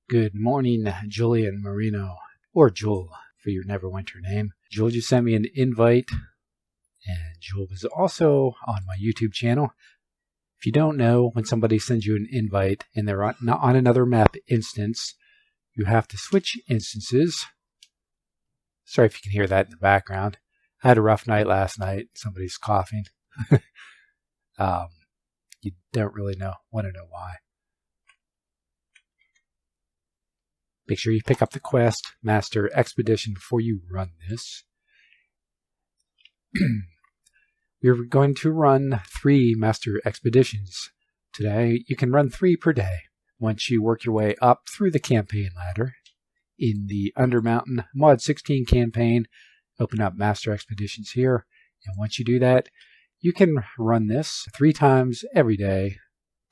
Good morning, Julian Marino, or Jewel for your Neverwinter name. Jewel just sent me an invite, and Jewel was also on my YouTube channel. If you don't know, when somebody sends you an invite and they're on another map instance, you have to switch instances. Sorry if you can hear that in the background. I had a rough night last night. Somebody's coughing. You don't really want to know why. Make sure you pick up the quest, Master Expedition, before you run this. We're going to run 3 Master Expeditions today. You can run 3 per day once you work your way up through the campaign ladder. In the Undermountain Mod 16 campaign, open up Master Expeditions here. And once you do that, you can run this 3 times every day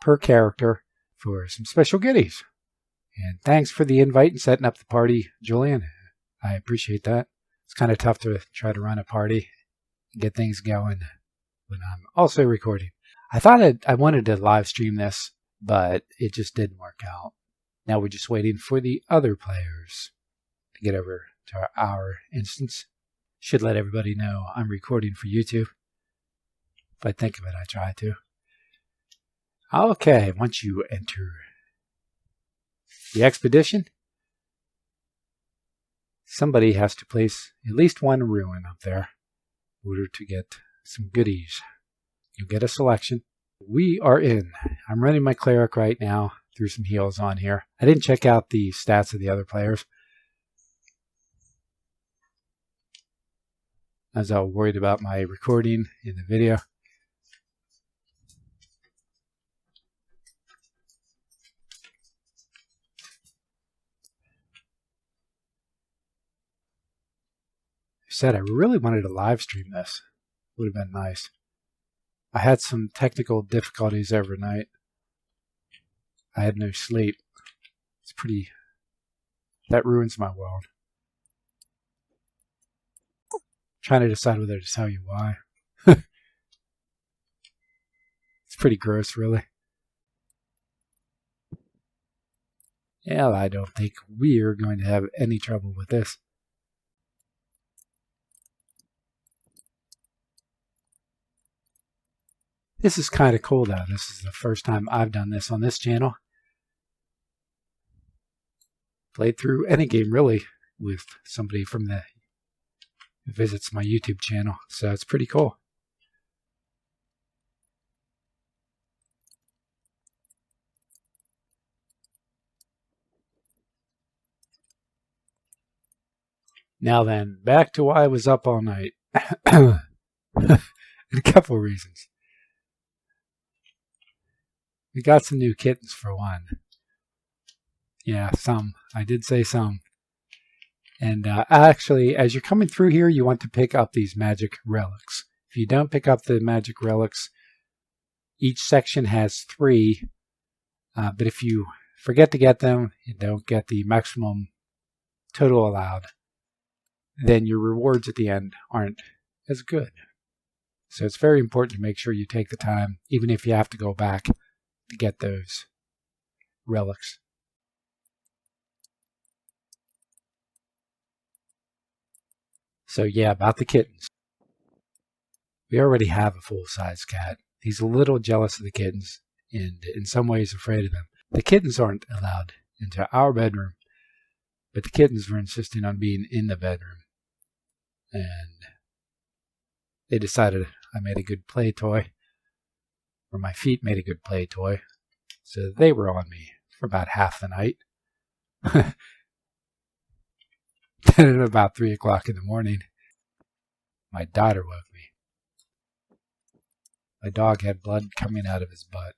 per character for some special goodies. And thanks for the invite and setting up the party, Julian. I appreciate that. It's kind of tough to try to run a party and get things going when I'm also recording. I thought I wanted to live stream this, but it just didn't work out. Now we're just waiting for the other players to get over to our instance. Should let everybody know I'm recording for YouTube. If I think of it, I try to. Okay, once you enter the expedition, somebody has to place at least 1 ruin up there in order to get some goodies. You'll get a selection. We are in. I'm running my cleric right now. Threw some heals on here. I didn't check out the stats of the other players, as I was worried about my recording in the video. Said I really wanted to live stream this. Would have been nice. I had some technical difficulties overnight. I had no sleep. It's pretty... That ruins my world. Trying to decide whether to tell you why. It's pretty gross, really. Yeah, I don't think we're going to have any trouble with this. This is kind of cool, though. This is the first time I've done this on this channel. Played through any game, really, with somebody from who visits my YouTube channel. So it's pretty cool. Now then, back to why I was up all night. And a couple of reasons. We got some new kittens for one. Yeah, some. I did say some. And actually, as you're coming through here, you want to pick up these magic relics. If you don't pick up the magic relics, each section has 3. But if you forget to get them, you don't get the maximum total allowed, then your rewards at the end aren't as good. So it's very important to make sure you take the time, even if you have to go back to get those relics. So yeah, about the kittens. We already have a full-size cat. He's a little jealous of the kittens and in some ways afraid of them. The kittens aren't allowed into our bedroom, but the kittens were insisting on being in the bedroom. And they decided I made a good play toy, or my feet made a good play toy, so they were on me for about half the night. Then at about 3 o'clock in the morning, my daughter woke me. My dog had blood coming out of his butt.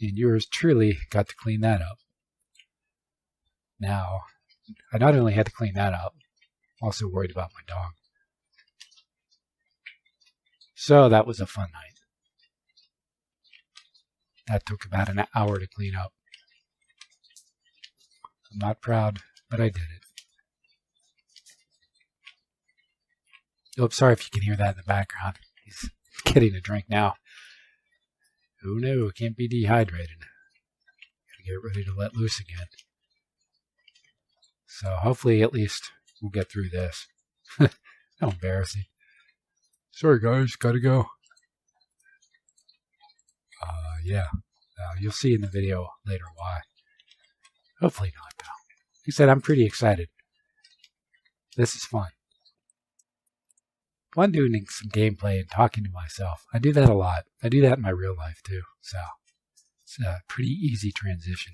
And yours truly got to clean that up. Now, I not only had to clean that up, I'm also worried about my dog. So that was a fun night. That took about an hour to clean up. I'm not proud, but I did it. Oh, sorry if you can hear that in the background. He's getting a drink now. Oh no, can't be dehydrated. Gotta get ready to let loose again. So hopefully at least we'll get through this. How embarrassing. Sorry guys, gotta go. Yeah. You'll see in the video later why. Hopefully not though. Like I said, I'm pretty excited. This is fun. Fun doing some gameplay and talking to myself. I do that a lot. I do that in my real life too. So it's a pretty easy transition.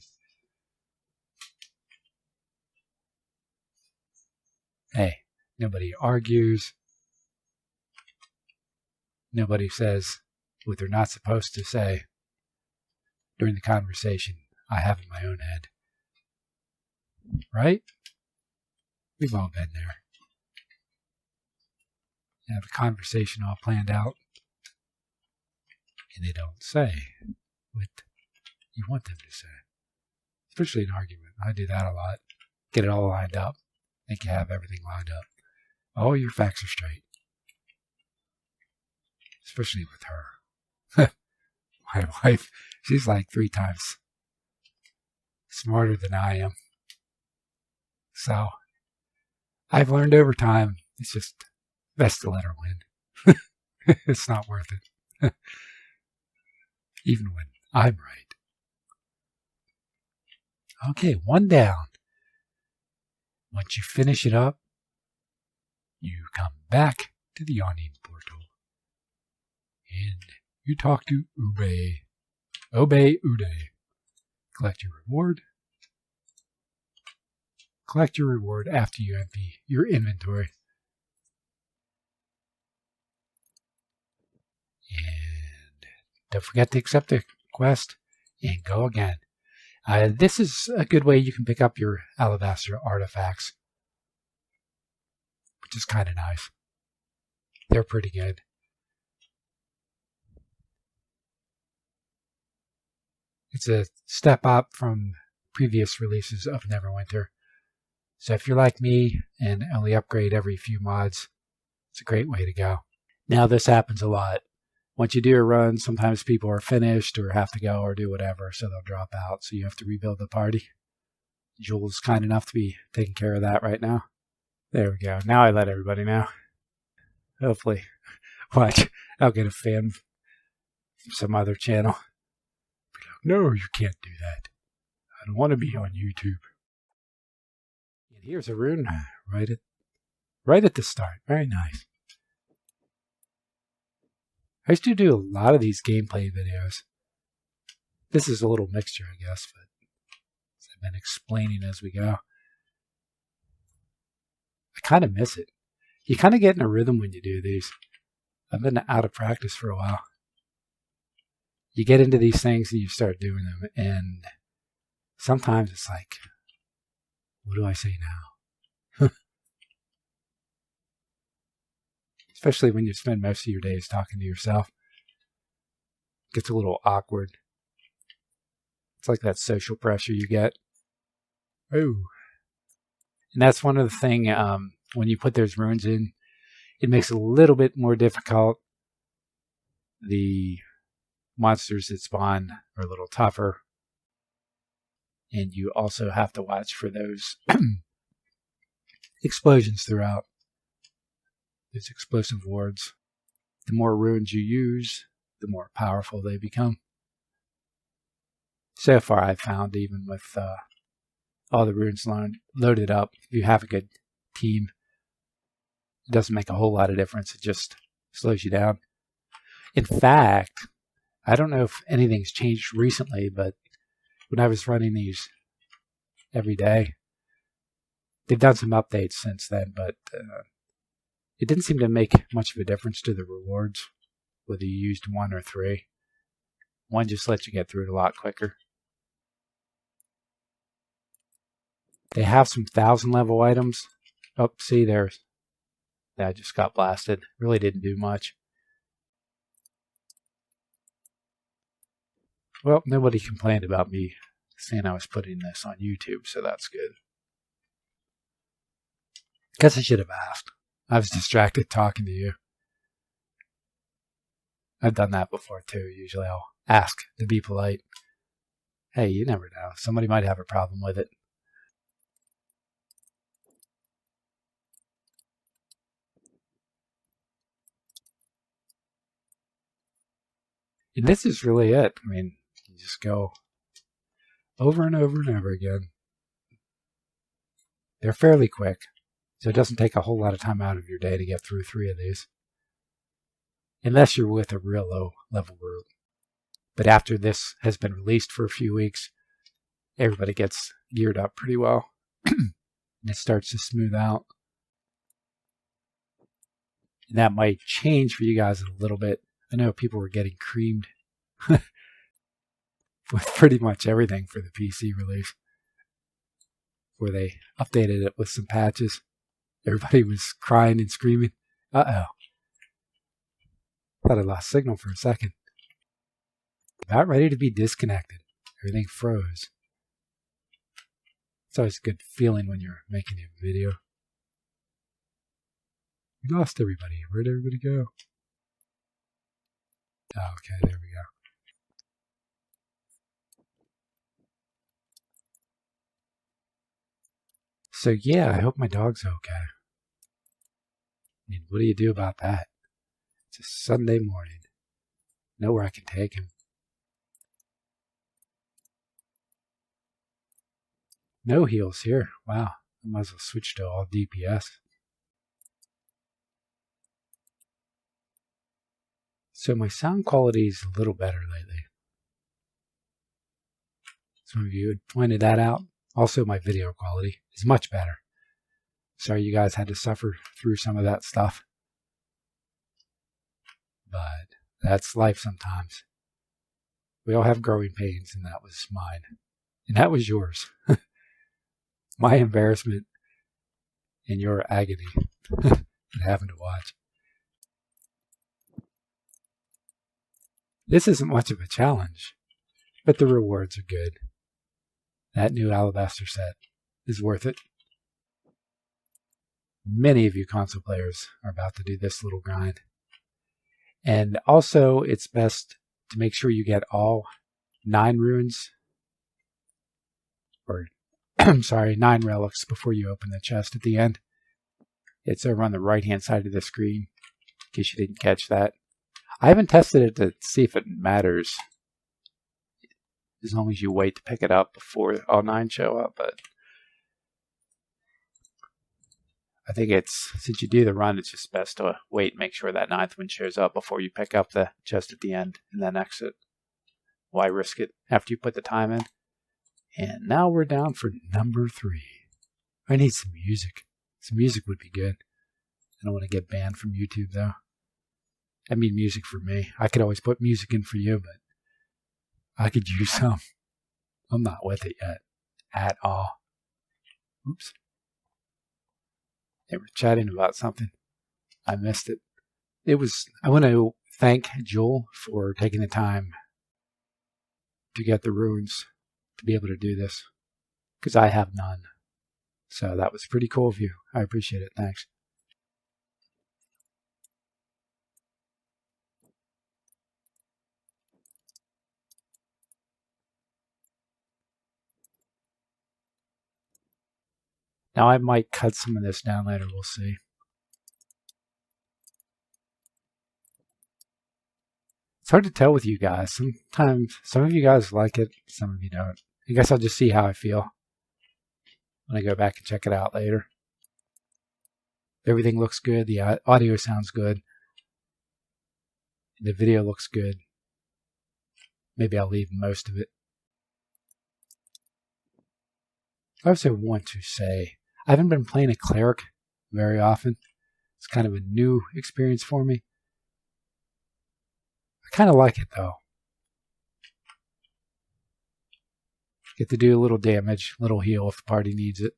Hey, nobody argues. Nobody says what they're not supposed to say during the conversation I have in my own head. Right? We've all been there. You have a conversation all planned out, and they don't say what you want them to say. Especially an argument. I do that a lot. Get it all lined up. Think you have everything lined up. All your facts are straight. Especially with her. My wife, she's like 3 times smarter than I am. So, I've learned over time, it's just best to let her win. It's not worth it. Even when I'm right. Okay, 1 down. Once you finish it up, you come back to the yawning portal. And you talk to Ube. Obey Ude. Collect your reward. Collect your reward after you empty your inventory. And don't forget to accept the quest and go again. This is a good way you can pick up your alabaster artifacts, which is kind of nice. They're pretty good. It's a step up from previous releases of Neverwinter. So if you're like me and only upgrade every few mods, it's a great way to go. Now this happens a lot. Once you do a run, sometimes people are finished or have to go or do whatever, so they'll drop out. So you have to rebuild the party. Jules is kind enough to be taking care of that right now. There we go. Now I let everybody know. Hopefully. Watch. I'll get a fan from some other channel. Be like, no, you can't do that. I don't want to be on YouTube. And here's a rune right at the start. Very nice. I used to do a lot of these gameplay videos. This is a little mixture, I guess, but I've been explaining as we go. I kind of miss it. You kind of get in a rhythm when you do these. I've been out of practice for a while. You get into these things and you start doing them, and sometimes it's like, what do I say now? Especially when you spend most of your days talking to yourself. It gets a little awkward. It's like that social pressure you get. Oh. And that's one of the things, when you put those runes in, it makes it a little bit more difficult. The monsters that spawn are a little tougher. And you also have to watch for those explosions throughout. Those explosive wards. The more runes you use, the more powerful they become. So far I've found, even with all the runes loaded up, if you have a good team, it doesn't make a whole lot of difference. It just slows you down. In fact, I don't know if anything's changed recently, but when I was running these every day, they've done some updates since then, but it didn't seem to make much of a difference to the rewards, whether you used 1 or 3. 1 just lets you get through it a lot quicker. They have some 1,000 level items. Oh, see, there's that just got blasted. Really didn't do much. Well, nobody complained about me saying I was putting this on YouTube, so that's good. Guess I should have asked. I was distracted talking to you. I've done that before too. Usually I'll ask to be polite. hey, you never know. Somebody might have a problem with it. And this is really it. I mean, you just go over and over and over again. They're fairly quick, so it doesn't take a whole lot of time out of your day to get through 3 of these. Unless you're with a real low-level group. But after this has been released for a few weeks, everybody gets geared up pretty well. And it starts to smooth out. And that might change for you guys a little bit. I know people were getting creamed with pretty much everything for the PC release, where they updated it with some patches. Everybody was crying and screaming. Uh-oh. Thought I lost signal for a second. About ready to be disconnected. Everything froze. It's always a good feeling when you're making a video. We lost everybody. Where'd everybody go? Oh, okay, there we go. So yeah, I hope my dog's okay. I mean, what do you do about that? It's a Sunday morning. Nowhere I can take him. No heals here. Wow. I might as well switch to all DPS. So my sound quality is a little better lately. Some of you had pointed that out. Also, my video quality is much better. Sorry you guys had to suffer through some of that stuff. But that's life sometimes. We all have growing pains, and that was mine. And that was yours. My embarrassment and your agony having to watch. This isn't much of a challenge, but the rewards are good. That new Alabaster set is worth it. Many of you console players are about to do this little grind. And also, it's best to make sure you get all 9 runes, or I'm sorry, 9 relics before you open the chest at the end. It's over on the right-hand side of the screen, in case you didn't catch that. I haven't tested it to see if it matters, as long as you wait to pick it up before all 9 show up, but I think it's, since you do the run, it's just best to wait and make sure that 9th one shows up before you pick up the chest at the end and then exit. Why risk it after you put the time in? And now we're down for number 3. I need some music. Some music would be good. I don't want to get banned from YouTube, though. I mean music for me. I could always put music in for you, but I could use some. I'm not with it yet. At all. Oops. They were chatting about something. I missed it. I want to thank Joel for taking the time to get the runes to be able to do this, because I have none. So that was pretty cool of you. I appreciate it. Thanks. Now I might cut some of this down later. We'll see. It's hard to tell with you guys. Sometimes some of you guys like it, some of you don't. I guess I'll just see how I feel when I go back and check it out later. Everything looks good. The audio sounds good. The video looks good. Maybe I'll leave most of it. I also want to say, I haven't been playing a cleric very often. It's kind of a new experience for me. I kind of like it, though. Get to do a little damage, little heal if the party needs it.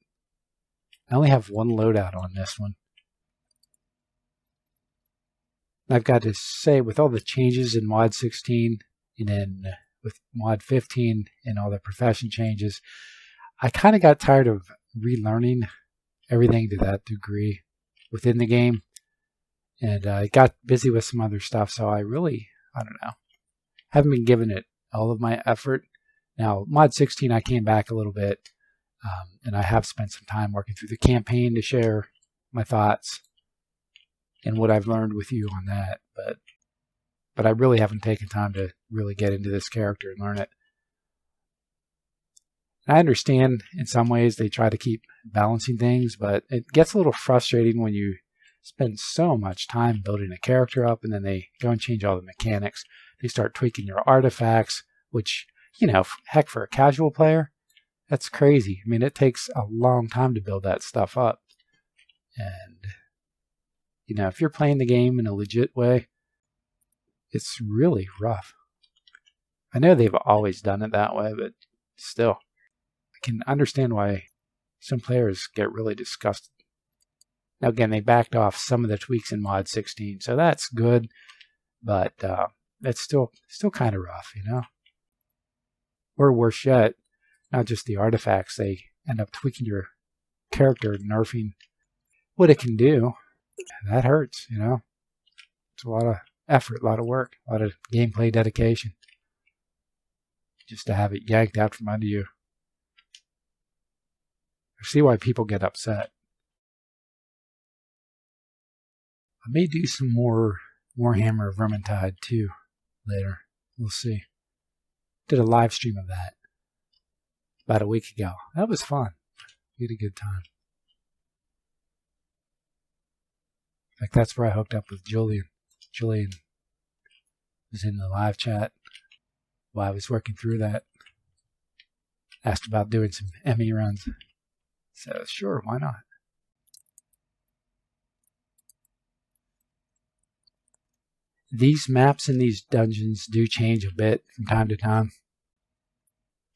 I only have 1 loadout on this one. I've got to say, with all the changes in Mod 16, and then with Mod 15 and all the profession changes, I kind of got tired of relearning everything to that degree within the game. And I got busy with some other stuff, so I don't know, haven't been giving it all of my effort. Now, Mod 16, I came back a little bit, and I have spent some time working through the campaign to share my thoughts and what I've learned with you on that. But I really haven't taken time to really get into this character and learn it. I understand in some ways they try to keep balancing things, but it gets a little frustrating when you spend so much time building a character up and then they go and change all the mechanics. They start tweaking your artifacts, which, you know, heck, for a casual player, that's crazy. I mean, it takes a long time to build that stuff up. And, you know, if you're playing the game in a legit way, it's really rough. I know they've always done it that way, but still, I can understand why some players get really disgusted. Now, again, they backed off some of the tweaks in Mod 16, so that's good, but it's still kind of rough, you know? Or worse yet, not just the artifacts, they end up tweaking your character, nerfing what it can do. That hurts, you know? It's a lot of effort, a lot of work, a lot of gameplay dedication just to have it yanked out from under you. I see why people get upset. I may do some more Warhammer Vermintide too later. We'll see. Did a live stream of that about a week ago. That was fun. We had a good time. In fact, that's where I hooked up with Julian. Julian was in the live chat while I was working through that. Asked about doing some Emmy runs. So, sure, why not? These maps in these dungeons do change a bit from time to time.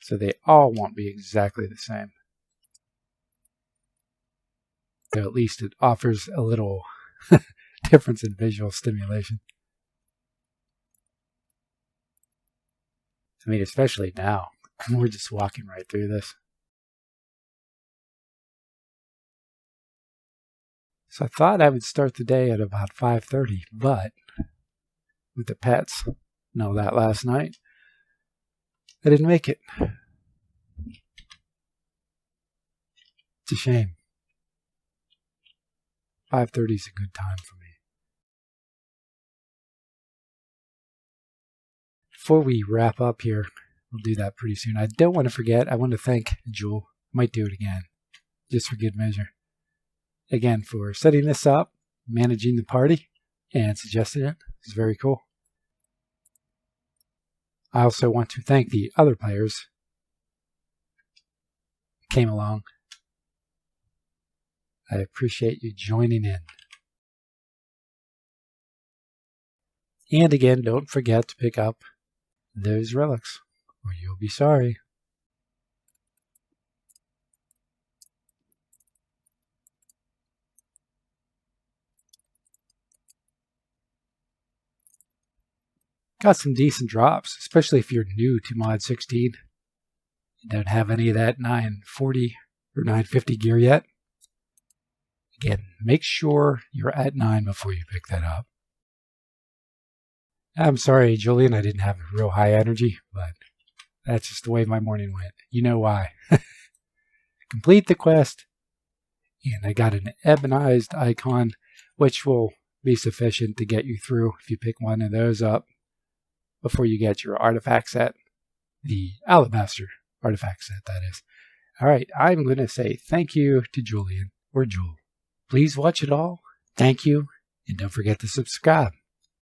So they all won't be exactly the same. So at least it offers a little difference in visual stimulation. I mean, especially now. We're just walking right through this. So I thought I would start the day at about 5:30, but with the pets, know that last night, I didn't make it. It's a shame. 5:30 is a good time for me. Before we wrap up here, we'll do that pretty soon. I don't want to forget, I want to thank Jewel. Might do it again, just for good measure. Again, for setting this up, managing the party, and suggesting it. It's very cool. I also want to thank the other players who came along. I appreciate you joining in. And again, don't forget to pick up those relics, or you'll be sorry. Got some decent drops, especially if you're new to Mod 16. You don't have any of that 940 or 950 gear yet. Again, make sure you're at 9 before you pick that up. I'm sorry, Julian, I didn't have real high energy, but that's just the way my morning went. You know why. Complete the quest, and I got an ebonized icon, which will be sufficient to get you through if you pick one of those up before you get your artifact set. The alabaster artifact set, that is. All right, I'm going to say thank you to Julian, or Jewel. Please watch it all. Thank you, and don't forget to subscribe.